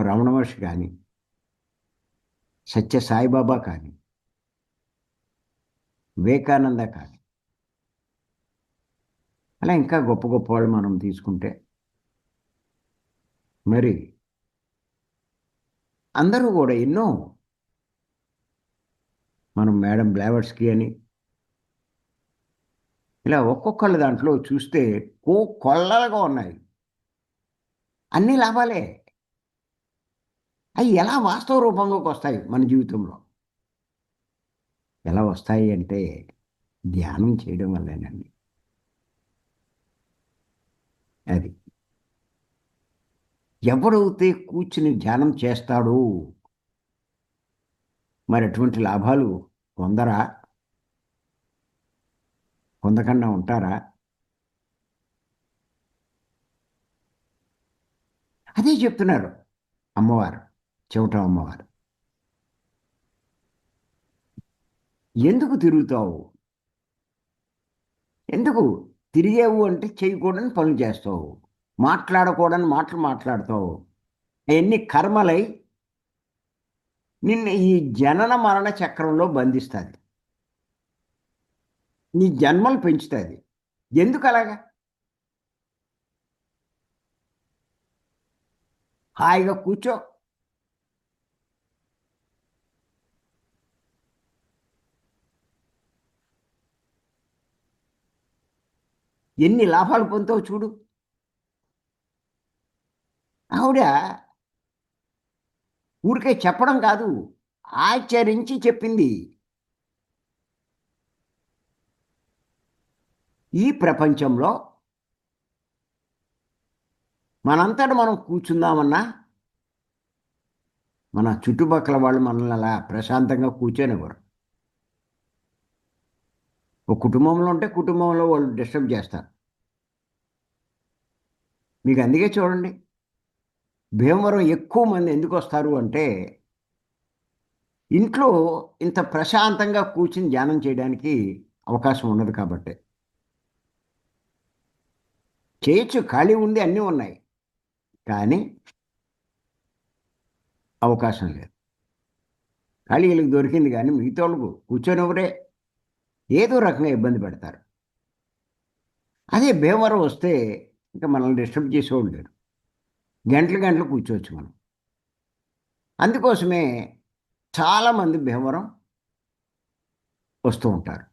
రమణ మహర్షి కానీ, సత్య సాయిబాబా కానీ, వివేకానంద కానీ, అలా ఇంకా గొప్ప గొప్ప వాళ్ళు మనం తీసుకుంటే మరి అందరూ కూడా ఎన్నో మనం మేడం బ్లావెట్స్కి అని ఇలా ఒక్కొక్కళ్ళ దాంట్లో చూస్తే కొల్లలుగా ఉన్నాయి. అన్ని లాభాలే. అవి ఎలా వాస్తవ రూపంలోకి వస్తాయి మన జీవితంలో? ఎలా వస్తాయి అంటే ధ్యానం చేయడం వల్లేనండి. అది. ఎవడైతే కూర్చుని ధ్యానం చేస్తాడో మరి అటువంటి లాభాలు పొందరా? పొందకుండా ఉంటారా? అదే చెప్తున్నారు అమ్మవారు, చెవిట అమ్మవారు. ఎందుకు తిరుగుతావు? ఎందుకు తిరిగావు అంటే చేయకూడని పనులు చేస్తావు. మాట్లాడకూడని మాటలు మాట్లాడతావు. అయన్నీ కర్మలై నిన్ను ఈ జనన మరణ చక్రంలో బంధిస్తాది. నీ జన్మలు పెంచుతాది. ఎందుకలాగా? హాయిగా కూర్చో. ఎన్ని లాభాలు పొందుతావో చూడు. ఆవిడ ఊరికే చెప్పడం కాదు, ఆచరించి చెప్పింది. ఈ ప్రపంచంలో మనంతట మనం కూర్చుందామన్నా మన చుట్టుపక్కల వాళ్ళు మనల్ని అలా ప్రశాంతంగా కూర్చోనివ్వరు. ఒక కుటుంబంలో ఉంటే కుటుంబంలో వాళ్ళు డిస్టర్బ్ చేస్తారు. మీకు అందుకే చూడండి, భీమవరం ఎక్కువ మంది ఎందుకొస్తారు అంటే, ఇంట్లో ఇంత ప్రశాంతంగా కూర్చుని ధ్యానం చేయడానికి అవకాశం ఉండదు కాబట్టే. చేయొచ్చు, ఖాళీ ఉంది, అన్నీ ఉన్నాయి. కానీ అవకాశం లేదు. ఖాళీ వీళ్ళకి దొరికింది కానీ మిగతాళ్ళకు కూర్చొనివ్వరే. ఏదో రకంగా ఇబ్బంది పెడతారు. అదే భీమవరం వస్తే ఇంకా మనల్ని డిస్టర్బ్ చేసేవాళ్ళు లేరు. గంటలు గంటలు కూర్చోవచ్చు మనం. అందుకోసమే చాలామంది భీమవరం వస్తూ ఉంటారు.